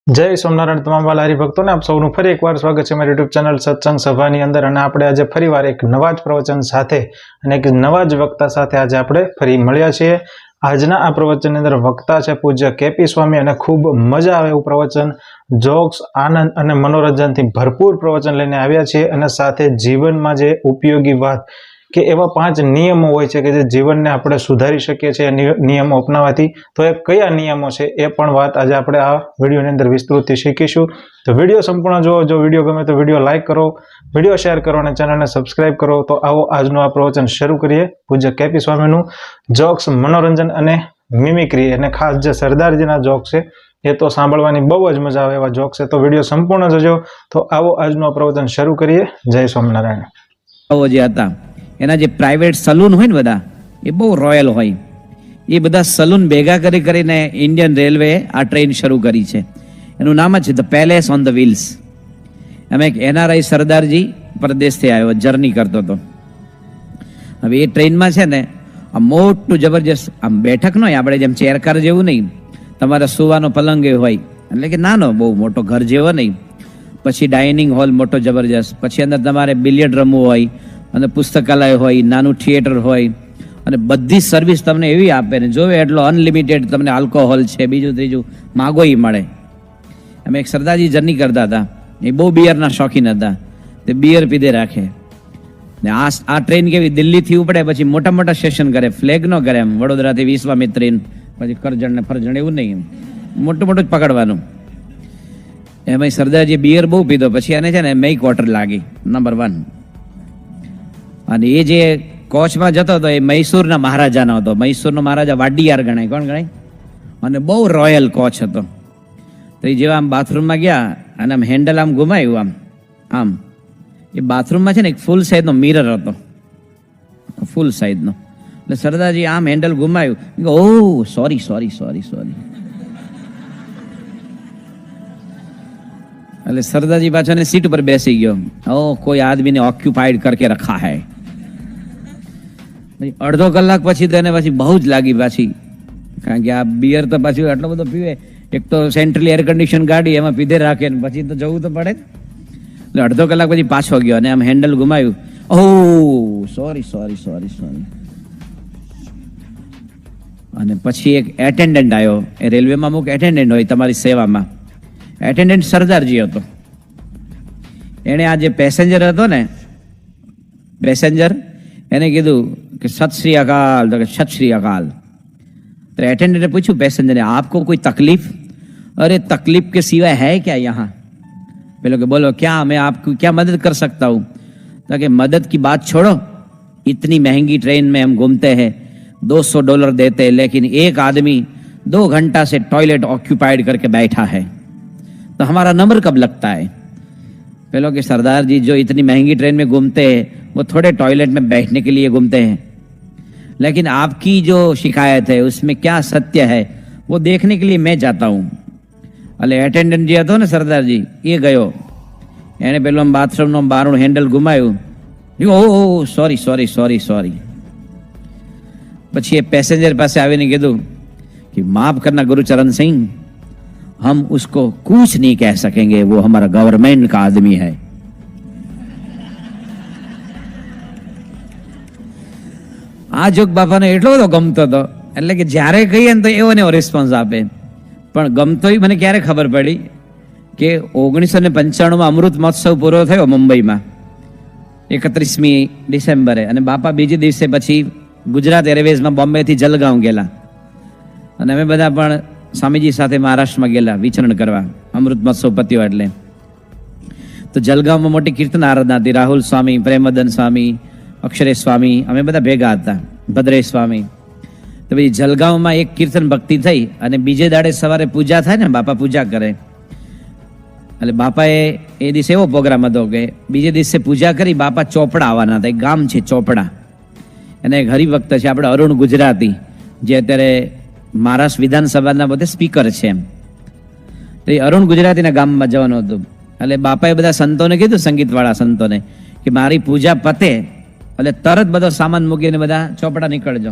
જય સોમનારાયણ તમામ વાલા હરિભક્તોને આપ સૌનું ફરી એકવાર સ્વાગત છે મારી યુટ્યુબ ચેનલ સત્સંગ સભાની અંદર। અને આપણે આજે ફરીવાર એક નવા જ પ્રવચન સાથે અને એક નવા જ વક્તા સાથે આજે આપણે ફરી મળ્યા છીએ। આજના આ પ્રવચનની અંદર વક્તા છે પૂજ્ય કેપી સ્વામી અને ખૂબ મજા આવે એવું પ્રવચન, જોક્સ, આનંદ અને મનોરંજનથી ભરપૂર પ્રવચન લઈને આવ્યા છીએ। અને સાથે જીવનમાં જે ઉપયોગી વાત કે એવા 5 નિયમો હોય છે કે જે જીવનને આપણે સુધારી શકીએ છીએ નિયમો અપનાવવાથી। તો એ કયા નિયમો છે એ પણ વાત આજે આપણે આ વિડીયોની અંદર વિસ્તૃતથી શીખીશું। તો વિડીયો સંપૂર્ણ જુઓ। જો વિડીયો ગમે તો વિડીયો લાઇક કરો, વિડીયો શેર કરો અને ચેનલને સબસ્ક્રાઇબ કરો। તો આવો આજનું આ પ્રવચન શરૂ કરીએ પૂજ્ય કેપી સ્વામીનું। જોક્સ, મનોરંજન અને મિમિક્રી અને ખાસ જે સરદારજીના જોક્સ છે એ તો સાંભળવાની બહુ જ મજા આવે એવા જોક્સ છે। તો વિડીયો સંપૂર્ણ જોજો। તો આવો આજનું આ પ્રવચન શરૂ કરીએ। જય સ્વામિનારાયણ। એના જે પ્રાઇવેટ સલૂન હોય ને બધા એ બહુ રોયલ હોય, એ બધા સલૂન ભેગા કરીને ઇન્ડિયન રેલવે આ ટ્રેન શરૂ કરી છે। એનું નામ જ છે the palace on the wheels. એમાં એક NRI સરદારજી પરદેશથી આવ્યો, જર્ની કરતો હતો। હવે એ ટ્રેનમાં છે ને આ મોટું જબરજસ્ત આમ બેઠક ન હોય, આપણે જેમ ચેરકાર જેવું નહીં, તમારે સુવાનો પલંગ હોય, એટલે કે નાનો બહુ મોટો ઘર જેવો નહીં। પછી ડાઇનિંગ હોલ મોટો જબરજસ્ત, પછી અંદર તમારે બિલિયર્ડ રમવું હોય અને પુસ્તકાલય હોય, નાનું થિયેટર હોય અને બધી સર્વિસ તમને એવી આપે ને જોવે એટલો અનલિમિટેડ તમને આલ્કોહોલ છે, બીજું ત્રીજું માગો એ મળે। અમે એક સરદારજી જર્ની કરતા હતા, એ બહુ બિયરના શોખીન હતા, તે બિયર પીધે રાખે ને આ ટ્રેન કેવી દિલ્હીથી ઉપડે પછી મોટા મોટા સ્ટેશન કરે, ફ્લેગ ન કરે એમ વડોદરાથી વિશ્વામિત્રી પછી કરજણ ને ફરજણ એવું નહીં, મોટું મોટું જ પકડવાનું। એમાં સરદારજી બિયર બહુ પીધો, પછી એને છે ને મેઈ ક્વાર્ટર લાગી નંબર 1। અને એ જે કોચમાં જતો હતો એ મૈસૂરના મહારાજાનો હતો। મૈસૂરનો મહારાજા વાડિયાર ગણાય, કોણ ગણાય? અને બહુ રોયલ કોચ હતો। તો એ જેવા આમ બાથરૂમમાં ગયા અને આમ હેન્ડલ આમ ઘુમાયું આમ એ બાથરૂમમાં છે ને એક ફૂલ સાઇઝનો મિરર હતો, ફૂલ સાઇઝનો। એટલે સરદારજી આમ હેન્ડલ ઘુમાયું, ઓ સોરી સોરી સોરી સોરી। એટલે સરદારજી પાછા સીટ પર બેસી ગયો, ઓ કોઈ આદમીને ઓક્યુપાઈડ કરકે રખા હૈ। અડધો કલાક પછી તો એને પછી બહુ જ લાગી પાછી, કારણ કે આ બિયર તો પાછું આટલો બધો પીવે, એક તો સેન્ટ્રલી એર કન્ડિશન ગાડી એમાં પીધે રાખે ને પછી તો જવું તો પડે। એટલે અડધો કલાક પછી પાછો ગયો અને આમ હેન્ડલ ઘુમાયું, ઓ સોરી સોરી સોરી સોરી। અને પછી એક એટેન્ડન્ટ આવ્યો, એ રેલવેમાં અમુક એટેન્ડન્ટ હોય તમારી સેવામાં, એટેન્ડન્ટ સરદારજી હતો। એણે આ જે પેસેન્જર હતો ને, પેસેન્જર એને કીધું કે સત શ્રી અકાલ, તો કે સત શ્રી અકાલ। तो अटेंडेंट ने पूछू पैसेंजर ने, आपको कोई तकलीफ? अरे तकलीफ के सिवाय है क्या यहाँ? पहले के बोलो क्या मैं आपको क्या मदद कर सकता हूँ? ताकि मदद की बात छोड़ो, इतनी महंगी ट्रेन में हम घूमते हैं, $200 देते हैं, लेकिन एक आदमी 2 घंटा से टॉयलेट ऑक्यूपाइड करके बैठा है, तो हमारा नंबर कब लगता है? पहले के सरदार जी जो इतनी महंगी ट्रेन में घूमते हैं वो थोड़े टॉयलेट में बैठने के लिए घूमते हैं, लेकिन आपकी जो शिकायत है उसमें क्या सत्य है वो देखने के लिए मैं जाता हूँ। એટલે એટેન્ડન્ટ જે હતો ને સરદારજી એ ગયો, એને પેલું બાથરૂમનું બારણું હેન્ડલ ઘુમાયું, ઓ સોરી સોરી સોરી સોરી। પછી એ પેસેન્જર પાસે આવીને કીધું कि माफ करना गुरुचरण सिंह, हम उसको कुछ नहीं कह सकेंगे, वो हमारा गवर्नमेंट का आदमी है। આ જોક બાપાને એટલો બધો ગમતો હતો, એટલે કે જ્યારે કહીએ ને તો એવો ને એવો રિસ્પોન્સ આપે। પણ ગમતો મને ક્યારે ખબર પડી કે 1995માં અમૃત મહોત્સવ પૂરો થયો મુંબઈમાં 31મી ડિસેમ્બરે, અને બાપા બીજે દિવસે પછી ગુજરાત એરવેઝમાં બોમ્બેથી જલગાંવ ગયેલા, અને અમે બધા પણ સ્વામીજી સાથે મહારાષ્ટ્રમાં ગયેલા વિચરણ કરવા, અમૃત મહોત્સવ પત્યો એટલે। તો જલગાંવમાં મોટી કીર્તન આરાધના હતી, રાહુલ સ્વામી, પ્રેમદન સ્વામી, અક્ષરેશ સ્વામી, અમે બધા ભેગા હતા, ભદ્રેશ સ્વામી। તો પછી જલગાંવમાં એક કીર્તન ભક્તિ થઈ અને બીજે દાડે સવારે પૂજા થાય ને, બાપા પૂજા કરે, એટલે બાપાએ એ દિવસે એવો પ્રોગ્રામ હતો કે બીજે દિવસે પૂજા કરી બાપા ચોપડા આવવાના હતા। એક ગામ છે ચોપડા, અને એક હરિભક્ત છે આપણે અરુણ ગુજરાતી, જે અત્યારે મહારાષ્ટ્ર વિધાનસભાના બધે સ્પીકર છે એમ। તો એ અરુણ ગુજરાતીના ગામમાં જવાનું હતું, એટલે બાપાએ બધા સંતોને કીધું, સંગીતવાળા સંતોને, કે મારી પૂજા પતે એટલે તરત બધો સામાન મૂકીને બધા ચોપડા નીકળજો,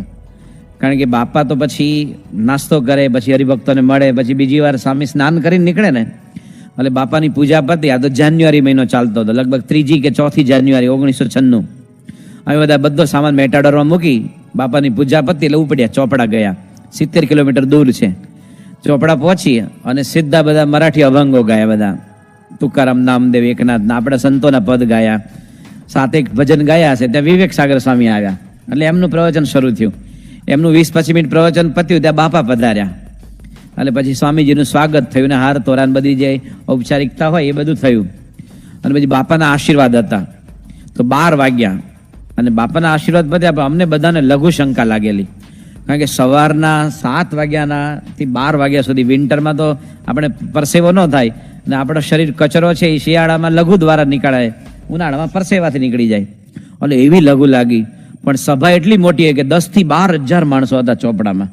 કારણ કે બાપા તો પછી નાસ્તો કરે, પછી હરિભક્તોને મળે, પછી બીજી વાર સ્વામી સ્નાન કરીને નીકળે ને, એટલે બાપાની પૂજા પતી. આ તો જાન્યુઆરી મહિનો ચાલતો હતો, લગભગ 3જી કે 4થી જાન્યુઆરી 1996. અમે બધા બધો સામાન મેટાડોરમાં મૂકી બાપાની પૂજા પતી એટલે ઉપડ્યા, ચોપડા ગયા. 70 કિલોમીટર દૂર છે. ચોપડા પહોંચી અને સીધા બધા મરાઠી અભંગો ગાયા, બધા તુકારામ, નામદેવ, એકનાથ, આપણા સંતોના પદ ગાયા. 7 ભજન ગાયા છે. ત્યાં વિવેક સાગર સ્વામી આવ્યા એટલે એમનું પ્રવચન શરૂ થયું. એમનું 20-25 મિનિટ પ્રવચન પત્યું, ત્યાં બાપા પધાર્યા. એટલે પછી સ્વામીજીનું સ્વાગત થયું ને હાર તોરાન બધી જે ઔપચારિકતા હોય એ બધું થયું. અને પછી બાપાના આશીર્વાદ હતા. તો 12 વાગ્યા અને બાપાના આશીર્વાદ પત્યા, પણ અમને બધાને લઘુ શંકા લાગેલી. કારણ કે સવારના 7 વાગ્યાથી 12 વાગ્યા સુધી વિન્ટરમાં તો આપણે પરસેવો ન થાય ને આપણો શરીર કચરો છે એ શિયાળામાં લઘુ દ્વારા નીકળાય, ઉનાળામાં પરસેવાથી નીકળી જાય. એટલે એવી લઘુ લાગી. પણ સભા એટલી મોટી કે 10,000 થી 12,000 માણસો હતા ચોપડામાં.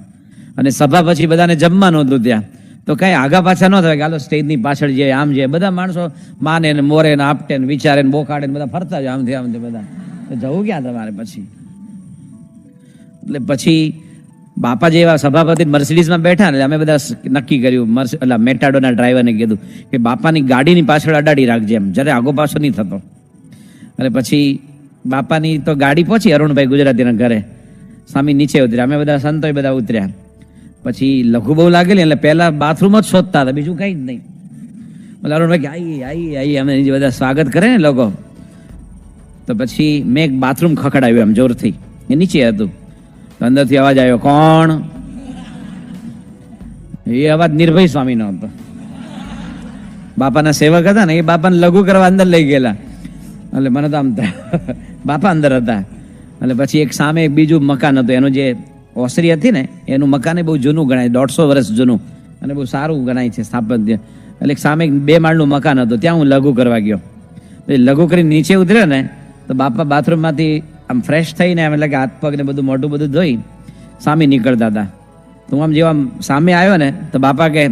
અને સભા પછી બધાને જમવાનું હતું ત્યાં. તો કઈ આગા પાછા ન થાય કે હાલો સ્ટેજની પાછળ જે આમ છે, બધા માણસો માને ને મોરે ને આપટે ને વિચારે ને બોકાડે ને બધા ફરતા જ આમથી બધા. તો જવું ક્યાં તમારે પછી? એટલે પછી બાપા જેવા સભાપતિ મર્સિડીઝમાં બેઠા ને અમે બધા નક્કી કર્યું, એટલે મેટાડોના ડ્રાઈવરને કીધું કે બાપાની ગાડીની પાછળ અડાડી રાખજે, એમ જ્યારે આગો પાછો નહીં થતો. અને પછી બાપાની તો ગાડી પહોંચી અરુણભાઈ ગુજરાતીના ઘરે. સ્વામી નીચે ઉતર્યા, અમે બધા સંતોય બધા ઉતર્યા. પછી લઘુ બહુ લાગેલી એટલે પહેલા બાથરૂમ જ શોધતા હતા, બીજું કઈ જ નહીં. એટલે અરુણભાઈ આઈ અમે બધા સ્વાગત કરે ને લોકો. તો પછી મેં એક બાથરૂમ ખખડાવ્યું એમ જોરથી, એ નીચે હતું. તો અંદરથી અવાજ આવ્યો, કોણ? એ અવાજ નિર્ભય સ્વામીનો હતો. બાપાના સેવક હતા ને, એ બાપાને લઘુ કરવા અંદર લઈ ગયેલા. એટલે મને તો આમ બાપા અંદર હતા. એટલે પછી એક સામે એક બીજું મકાન હતું, એનું જે ઓસરી હતી ને એનું મકાન બહુ જૂનું ગણાય, 150 વર્ષ જૂનું અને બહુ સારું ગણાય છે સ્થાપત્ય. એટલે સામે 2 માળનું મકાન હતું, ત્યાં હું લઘુ કરવા ગયો. લઘુ કરીને નીચે ઉતર્યો ને તો બાપા બાથરૂમમાંથી આમ ફ્રેશ થઈને એમ એટલે કે હાથ પગ ને બધું મોઢું બધું ધોઈ સામે નીકળતા હતા. તો હું આમ જેવા સામે આવ્યો ને તો બાપા કે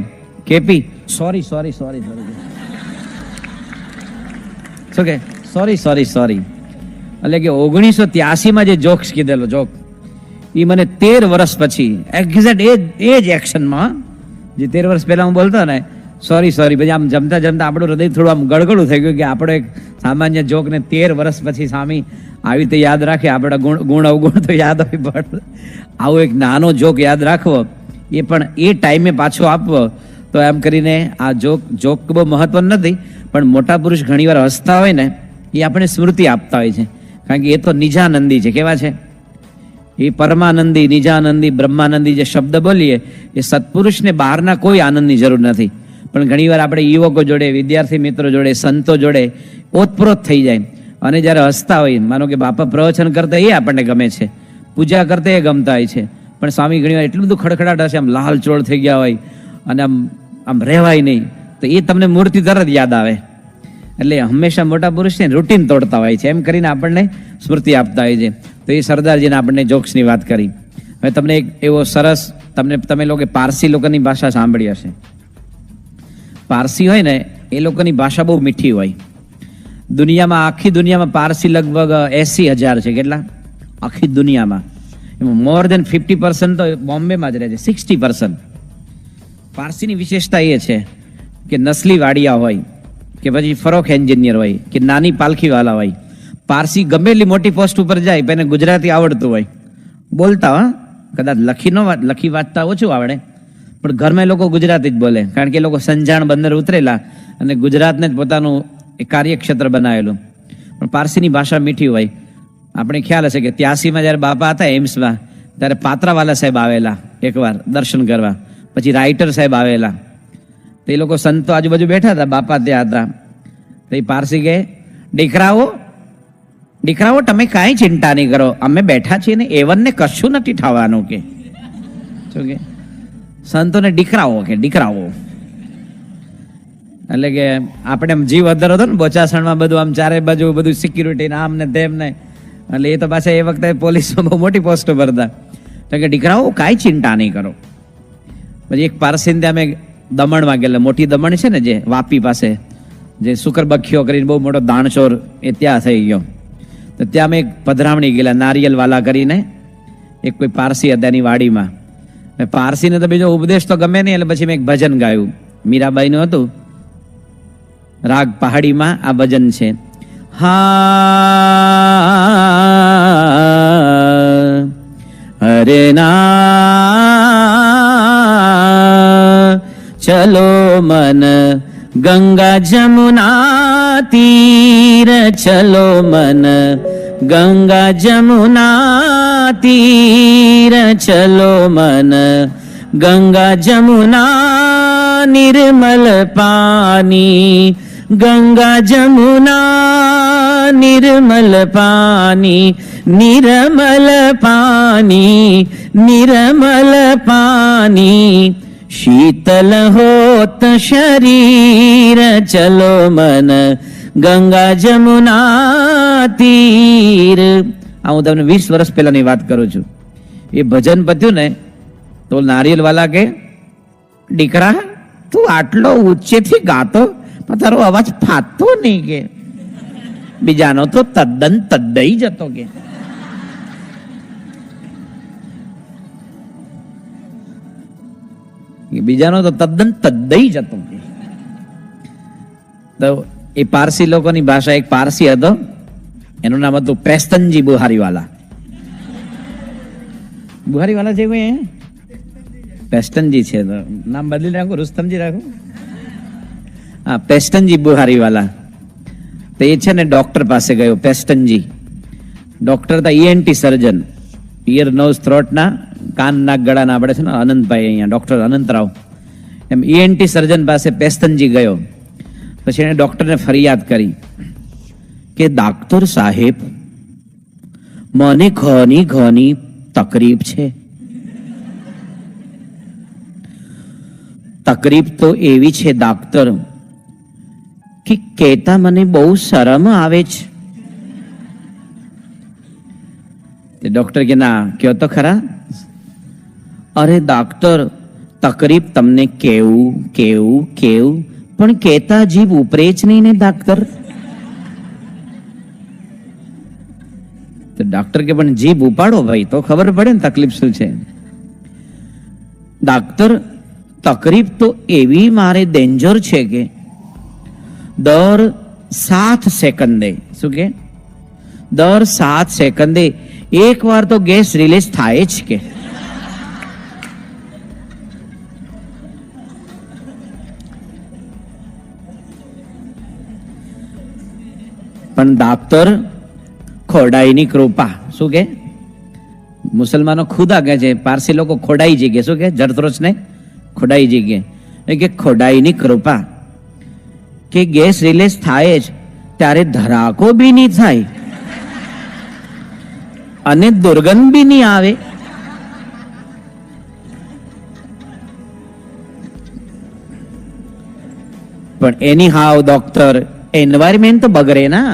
કેપી સોરી શું કે સોરી. એટલે કે 1983માં જે જોક્સ કીધેલો જોક એ મને 13 વર્ષ પછી એક્ઝેક્ટ એ જ એક્શનમાં, જે 13 વર્ષ પહેલા હું બોલતો ને સોરી પછી આમ જમતા આપણું હૃદય થોડું આમ ગળગળું થઈ ગયું કે આપણો એક સામાન્ય જોકને 13 વર્ષ પછી સામી આવી રીતે યાદ રાખે. આપણા ગુણ અવગુણ તો યાદ હોય, પણ આવો એક નાનો જોક યાદ રાખવો એ પણ એ ટાઈમે પાછો આપવો. તો એમ કરીને આ જોક બહુ મહત્વ નથી, પણ મોટા પુરુષ ઘણીવાર હસતા હોય ને એ આપણે સ્મૃતિ આપતા હોય છે. કારણ કે એ તો નિજાનંદી છે. કેવા છે? એ પરમાનંદી, નિજાનંદી, બ્રહ્માનંદી જે શબ્દ બોલીએ એ સત્પુરુષને બહારના કોઈ આનંદની જરૂર નથી. પણ ઘણીવાર આપણે યુવકો જોડે, વિદ્યાર્થી મિત્રો જોડે, સંતો જોડે ઓતપ્રોત થઈ જાય. અને જ્યારે હસતા હોય, માનો કે બાપા પ્રવચન કરતા એ આપણને ગમે છે, પૂજા કરતા એ ગમતા હોય છે, પણ સ્વામી ઘણીવાર એટલું બધું ખડખડાટ હશે, આમ લાલ ચોળ થઈ ગયા હોય અને આમ રહેવાય નહીં, તો એ તમને મૂર્તિ તરત યાદ આવે. એટલે હંમેશા મોટા પુરુષને રૂટીન તોડતા હોય છે, એમ કરીને આપણને સ્મૃતિ આપતા હોય છે. તો એ સરદારજીને આપણને જોક્સની વાત કરી. હવે તમને એક એવો સરસ, તમે લોકો પારસી લોકોની ભાષા સાંભળી હશે. પારસી હોય ને એ લોકોની ભાષા બહુ મીઠી હોય. દુનિયામાં, આખી દુનિયામાં પારસી લગભગ 80,000 છે. કેટલા? આખી દુનિયામાં. એમાં મોર દેન 50% તો બોમ્બેમાં જ રહે છે. 60%. પારસીની વિશેષતા એ છે કે નસલી વાડિયા હોય કે પછી ફરોક એન્જિનિયર હોય કે નાની પાલખીવાલા હોય, પારસી ગમે એટલી મોટી પોસ્ટ ઉપર જાય પણ એને ગુજરાતી આવડતું હોય, બોલતા કદાચ લખી વાંચતા ઓછું આવડે, પણ ઘરમાં લોકો ગુજરાતી જ બોલે. કારણ કે એ લોકો સંજાણ બંદર ઉતરેલા અને ગુજરાતને જ પોતાનું કાર્યક્ષેત્ર બનાવેલું. પણ પારસીની ભાષા મીઠી હોય. આપણે ખ્યાલ હશે કે 83માં જ્યારે બાપા હતા એમ્સમાં, ત્યારે પાત્રાવાલા સાહેબ આવેલા એકવાર દર્શન કરવા, પછી રાઇટર સાહેબ આવેલા. તો એ લોકો સંતો આજુબાજુ બેઠા હતા, બાપા ત્યાં હતા. તો એ પારસી કહે, દીકરાઓ તમે કાંઈ ચિંતા નહીં કરો, અમે બેઠા છીએ ને એવનને કશું નથી થવાનું. કે શું કે સંતોને દીકરાઓ એટલે કે આપણે આમ જીવ અધર હતો ને બોચાસણમાં, બધું આમ ચારે બાજુ બધું સિક્યુરિટી આમ ને તેમ ને, એટલે એ તો પાછા એ વખતે પોલીસમાં બહુ મોટી પોસ્ટો પર હતા. તો કે દીકરાઓ કાંઈ ચિંતા નહીં કરો. પછી એક પારસીને અમે દમણમાં ગયેલા, મોટી દમણ છે ને જે વાપી પાસે, જે શુકરબખીઓ કરીને બહુ મોટો દાણચોર એ ત્યાં થઈ ગયો. તો ત્યાં અમે એક પધરામણી ગયેલા, નારિયેલવાલા કરીને એક કોઈ પારસી હતા એની વાડીમાં. પારસીને તો બીજો ઉપદેશ તો ગમે નહીં, એટલે પછી મેં એક ભજન ગાયું, મીરાબાઈનું હતું. રાગ પહાડીમાં આ ભજન છે. હા હરે ના ચલો મન ગંગા જમુના તીર, ચલો મન ગંગા જમુના તીર, ચલો મન ગંગા જમુના નિર્મલ પાની, ગંગા જમુના નિર્મલ પાની, નિર્મલ પાની, નિર્મલ પાની, શીતલ હોત શરીર, ચલો મન ગંગા જમુના તીર. આ હું તમને 20 વર્ષ પહેલાની વાત કરું છું. એ ભજન પત્યું ને તો નારિયેલ વાલા કે, દીકરા તું આટલો ઊંચેથી ગાતો પણ તારો અવાજ ફાટતો નહીં કે. બીજાનો તો તદ્દન તદ્દઈ જતો કે. બીજાનો તો તદ્દન તદ્દઈ જતો કે. તો એ પારસી લોકોની ભાષા, એક પારસી હતો, એનું નામ હતું પેસ્તનજી બુહારીવાલા. બુહારીવાલા છે કોઈ? પેસ્ટનજી છે, તો નામ બદલી રાખો, રુસ્તમજી રાખો. હા, પેસ્ટનજી બુહારીવાલા. તો એ છે ને ડોક્ટર પાસે ગયો. પેસ્ટનજી ડોક્ટર હતા, ઈએનટી સર્જન, ઇયર નોઝ થ્રોટના, કાન નાક ગળાના આપણે છે ને અનંતભાઈ, અહીંયા ડોક્ટર અનંતરાવ, એમ ઈએનટી સર્જન પાસે પેસ્ટનજી ગયો. પછી એને ડોક્ટરને ફરિયાદ કરી કે ડોક્ટર સાહેબ મને ઘણી ઘણી તકલીફ છે. તકલીફ તો એવી છે ડોક્ટર કે કહેતા મને બહુ શરમ આવે છે. ડોક્ટર કે ના કયો તો ખરા. અરે ડોક્ટર તકલીફ તમને કેવું કેવું કેવું પણ કહેતા જીભ ઉપરે જ નહીં ને ડોક્ટર. તો ડોક્ટર કે પણ જીભ ઉપાડો ભાઈ તો ખબર પડે ને તકલીફ શું છે. ડોક્ટર તકલીફ તો એવી મારે ડેન્જર છે કે દર 7 સેકન્ડે, શું કે દર 7 સેકન્ડે એક વાર તો ગેસ રિલીઝ થાય જ કે. પણ ડોક્ટર ખોડાઈની કૃપા, શું કે મુસલમાનો ખુદા કહે છે, પારસી લોકો ખોડાઈ જી કે, શું કે જરતરોજ ને ખોડાઈ જી કે ખોડાઈની કૃપા કે ગેસ રિલીઝ થાય જ ત્યારે ધરાકો બી નહીં થાય અને દુર્ગંધ બી નહીં આવે. પણ એની હાવ ડોક્ટર એન્વાયરમેન્ટ તો બગડે ના.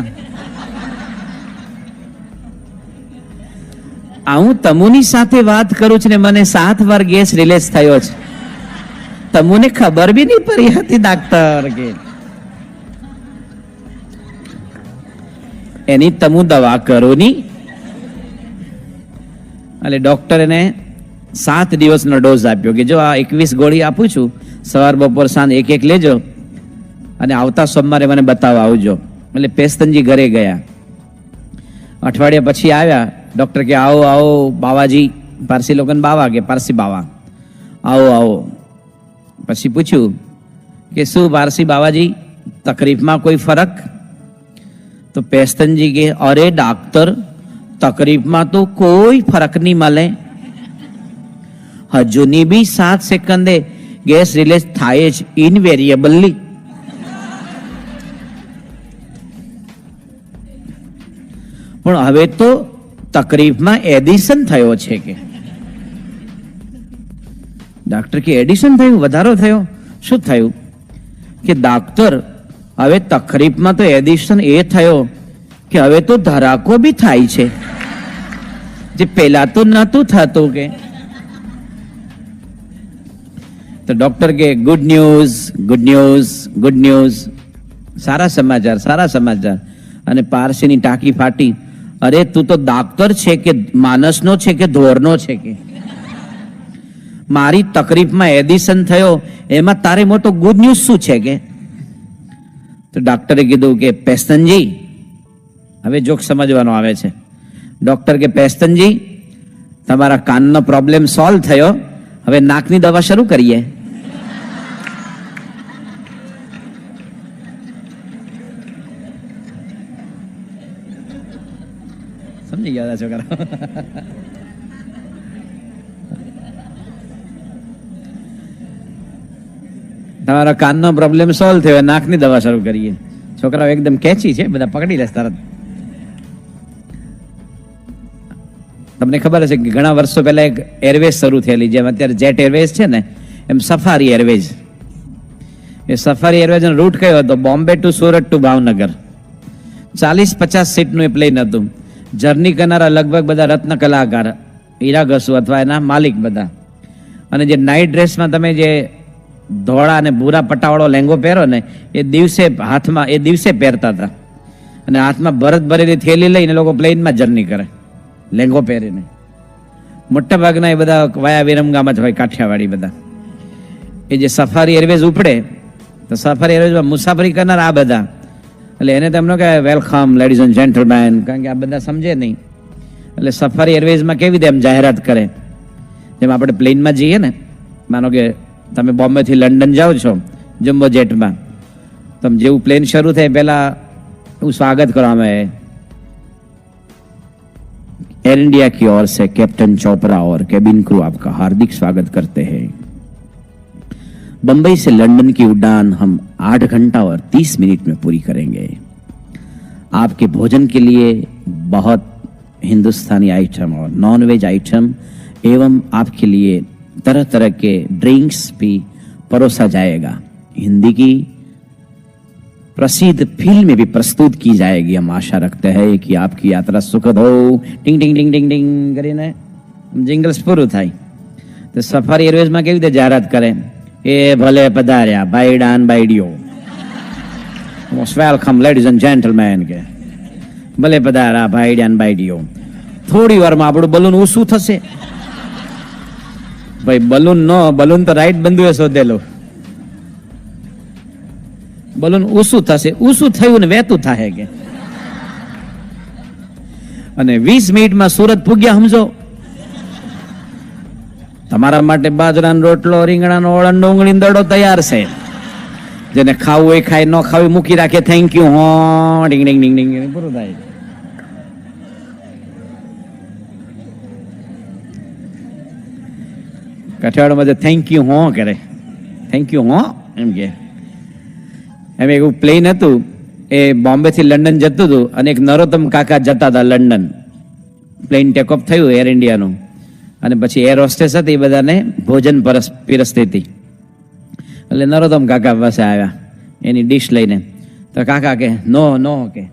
હું તમુની સાથે વાત કરું છું ને મને 7 વાર ગેસ રિલીઝ થયો છે, તમુને ખબર બી નહીં પડી હતી ડોક્ટર કે. એની તમુ દવા કરો ની. એટલે ડોક્ટર એને 7 દિવસનો ડોઝ આપ્યો કે જો આ 21 ગોળી આપું છું, સવાર બપોર સાંજ એક એક લેજો અને આવતા સોમવારે મને બતાવવા આવજો. એટલે પેસ્તનજી ઘરે ગયા. અઠવાડિયા પછી આવ્યા. ડોક્ટર કે આવો આવો બાવાજી, પારસી લોકોને બાવા કે પારસી બાવા, આવો આવો. પછી પૂછ્યું કે શું પારસી બાવાજી તકલીફમાં કોઈ ફરક? તો પેસ્તનજી કે અરે ડોક્ટર તકલીફમાં તો કોઈ ફરક નહીં મળે, હજુની બી 7 સેકન્ડે ગેસ રિલીઝ થાય જ ઇનવેરિયેબલી. પણ હવે તો તકલીફમાં એડિશન થયો છે કે. ડોક્ટર કે એડિશન થયું, વધારો થયો? શું થયું? કે ડોક્ટર હવે તકલીફમાં તો એડિશન એ થયો કે હવે તો ધરાકો બી થાય છે, જે પહેલા તો નહોતું થતું કે. તો ડોક્ટર કે good news, good news, good news, સારા સમાચાર, સારા સમાચાર. અને પારસીની ટાંકી ફાટી. અરે તું તો ડોક્ટર છે કે માનસનો છે કે ધોરનો છે કે? મારી તકલીફમાં એડિશન થયો એમાં તારે મોટો ગુડ ન્યૂઝ શું છે કે? તો ડોક્ટરે કીધું કે પેસ્તનજી, હવે જોક સમજવાનો આવે છે. ડોક્ટર કે પેસ્તનજી, તમારા કાનનો પ્રોબ્લેમ સોલ્વ થયો, હવે નાકની દવા શરૂ કરીએ. સમજી ગયા છોકરા? તમારા કાનનો પ્રોબ્લેમ સોલ્વ થયો, નાકની દવા શરૂ કરીએ. છોકરાઓ એકદમ કેચી છે, બધા પકડી લેશે તરત. તમને ખબર હશે કે ઘણા વર્ષો પહેલા એક એરવેઝ શરૂ થયેલી, જેમ અત્યારે જેટ એરવેઝ છે ને, એમ સફારી એરવેઝ. એ સફારી એરવેઝનો રૂટ કયો હતો? Bombay to Surat to Bhavnagar. 40-50 સીટનું એ પ્લેન હતું. જર્ની કરનારા લગભગ બધા રત્ન કલાકાર, હીરા ઘસુ અથવા એના માલિક બધા. અને જે નાઇટ ડ્રેસમાં તમે જે ધોળા અને ભૂરા પટ્ટાવાળો લેંગો પહેરો ને, એ દિવસે પહેરતા હતા. અને હાથમાં ભરત ભરેલી થેલી લઈને લોકો પ્લેનમાં જર્ની કરે, લેંગો પહેરીને. મોટા ભાગના એ બધા વાયા વિરમગામ જ હોય, કાઠિયાવાડી બધા. એ જે સફારી એરવેઝ ઉપડે, તો સફારી એરવેઝમાં મુસાફરી કરનાર આ બધા, એટલે એને તેમનો કે વેલકમ લેડીઝ એન્ડ જેન્ટલમેન, કારણ કે આ બધા સમજે નહીં. એટલે સફારી એરવેઝમાં કેવી રીતે એમ જાહેરાત કરે, જેમ આપણે પ્લેનમાં જઈએ ને, માનો કે તમે બોમ્બેથી લંડન જાઓ છો જમ્બો જેટમાં, તમે જેવું પ્લેન શરૂ થાય પહેલા એવું સ્વાગત કરવામાં આવે, एयर इंडिया की ओर से कैप्टन चोपड़ा और कैबिन क्रू आपका हार्दिक स्वागत करते हैं. बंबई से लंदन की उड़ान हम 8 घंटा और 30 मिनट में पूरी करेंगे. आपके भोजन के लिए बहुत हिंदुस्तानी आइटम और नॉन वेज आइटम एवं आपके लिए तरह तरह के ड्रिंक्स भी परोसा जाएगा. हिंदी की प्रसिद्ध फिल्म भी प्रस्तुत की जाएगी. हम आशा रखते हैं कि आपकी यात्रा सुखद हो. टिंग टिंग टिंग टिंग टिंग કરીને જિંગલ્સ પૂરું થાય. તો સફારી એરવેઝમાં કેવી રીતે જાહેરાત કરે? એ ભલે પધાર્યા બાયડા અને બાયડીઓ, most welcome ladies and gentlemen, કે ભલે પધાર્યા બાયડા અને બાયડીઓ. થોડી વારમાં આપણું બલૂન ઊંચું થશે. ભાઈ બલૂન તો રાઈટ બંધુએ શોધેલું. બલૂન ઊંચું થશે, ઊંચું થયું ને વહેતું થાય કે. અને 20 મિનિટમાં સુરત પૂગ્યા, સમજો. તમારા માટે બાજરાનો રોટલો, રીંગણાનો ઓળણ, ડુંગળી દડો તૈયાર છે. જેને ખાવું હોય ખાય, ન ખાવું મૂકી રાખે. થેન્ક યુ હો, ડીંગ ડીંગ ડીંગ ડીંગ, પૂરું થાય. કાઠિયાવાડમાં થેન્ક યુ હો કરે, થેન્ક યુ હો એમ કે. એમ એવું પ્લેન હતું, એ બોમ્બે થી લંડન જતું હતું, અને એક નરોત્તમ કાકા જતા હતા લંડન. પ્લેન ટેકઓફ થયું એર ઇન્ડિયાનું, અને પછી એર હોસ્ટેસ હતી, એ બધાને ભોજન પીરસતી હતી. એટલે નરોત્તમ કાકા પાસે આવ્યા એની ડીશ લઈને. તો કાકા કે નો નો કે,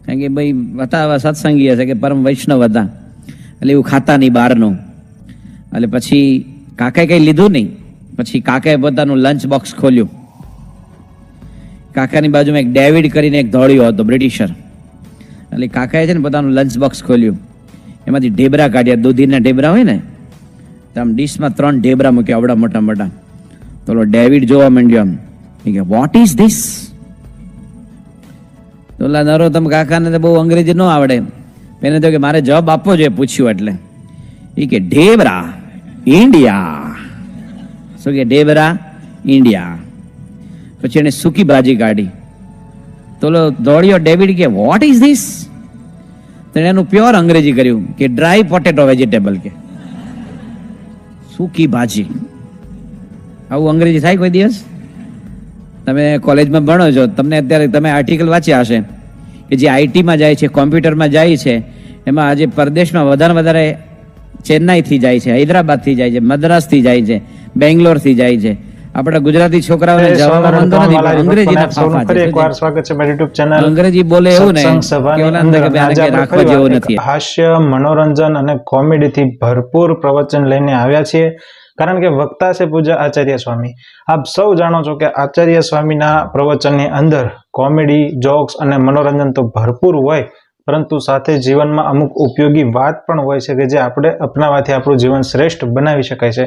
કારણ કે ભાઈ હતા સત્સંગી હશે, કે પરમ વૈષ્ણવ હતા, એટલે એવું ખાતા નહીં બહારનું. એટલે પછી કાકાએ કંઈ લીધું નહીં. પછી કાકાએ પોતાનું લંચ બોક્સ ખોલ્યું. કાકાની બાજુમાં એક ડેવિડ કરીને એક ધોળિયો હતો, બ્રિટિશર. એટલે કાકાએ છે ને પોતાનું લંચ બોક્સ ખોલ્યું, એમાંથી ઢેબરા કાઢ્યા, દૂધીના ઢેબરા હોય ને, તો આમ ડીશમાં 3 ઢેબરા મૂક્યા, આવડા મોટા મોટા. તો ડેવિડ જોવા માંડ્યો આમ, કે વોટ ઇઝ ધીસ? તો નરોત્તમ કાકાને તો બહુ અંગ્રેજી ન આવડે, એને તો કે મારે જવાબ આપવો જોઈએ, પૂછ્યું એટલે. એ કે ઢેબરા ઇન્ડિયા. શું કે? ઢેબરા ઇન્ડિયા. પછી એને સૂકી ભાજી કાઢી. તો દોડ્યો ડેવિડ કે વોટ ઇઝ ધીસ? તો એનું પ્યોર અંગ્રેજી કર્યું કે ડ્રાય પોટેટો વેજીટેબલ, કે સૂકી ભાજી. આવું અંગ્રેજી થાય કોઈ દિવસ? તમે કોલેજમાં ભણો છો, તમને અત્યારે તમે આર્ટિકલ વાંચ્યા હશે કે જે આઈટીમાં જાય છે, કોમ્પ્યુટરમાં જાય છે, એમાં આજે પરદેશમાં વધારે ચેન્નાઈથી જાય છે, હૈદરાબાદથી જાય છે, મદ્રાસથી જાય છે, બેંગ્લોરથી જાય છે. આપણા ગુજરાતી છોકરાઓને જવામાં વાંધો નથી, પણ અંગ્રેજીના ફાફા છે. એકવાર સ્વાગત છે મારી યુટ્યુબ ચેનલ. અંગ્રેજી બોલે એવું ને કે ઓલા અંદર કે રાખવા જેવું નથી. હાસ્ય, મનોરંજન અને કોમેડીથી ભરપૂર પ્રવચન લઈને આવ્યા છીએ, કારણ કે વક્તા છે પૂજ્ય આચાર્ય સ્વામી. આપ સૌ જાણો છો કે આચાર્ય સ્વામીના પ્રવચનની અંદર કોમેડી, જોક્સ અને મનોરંજન તો ભરપૂર હોય, પરંતુ સાથે જીવનમાં અમુક ઉપયોગી વાત પણ હોય છે કે જે આપણે અપનાવવાથી આપણું જીવન શ્રેષ્ઠ બનાવી શકાય છે.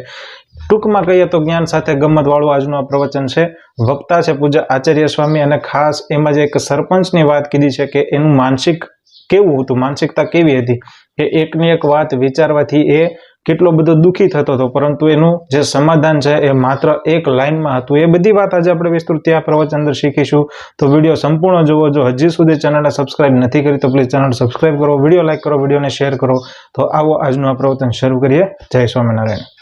ટૂંકમાં કહીએ તો જ્ઞાન સાથે ગમત વાળું આજનું આ પ્રવચન છે. વક્તા છે પૂજ્ય આચાર્ય સ્વામી, અને ખાસ એમાં જે એક સરપંચની વાત કીધી છે કે એનું માનસિક કેવું હતું, માનસિકતા કેવી હતી, કે એકની એક વાત વિચારવાથી એ કેટલો બધો દુઃખી થતો હતો, પરંતુ એનું જે સમાધાન છે એ માત્ર એક લાઈનમાં હતું. એ બધી વાત આજે આપણે વિસ્તૃત આ પ્રવચન અંદર શીખીશું. તો વિડીયો સંપૂર્ણ જુઓ. જો હજી સુધી ચેનલને સબસ્ક્રાઇબ નથી કરી તો પ્લીઝ ચેનલ સબસ્ક્રાઇબ કરો, વિડીયો લાઈક કરો, વિડીયોને શેર કરો. તો આવો આજનું આ પ્રવચન શરૂ કરીએ. જય સ્વામિનારાયણ.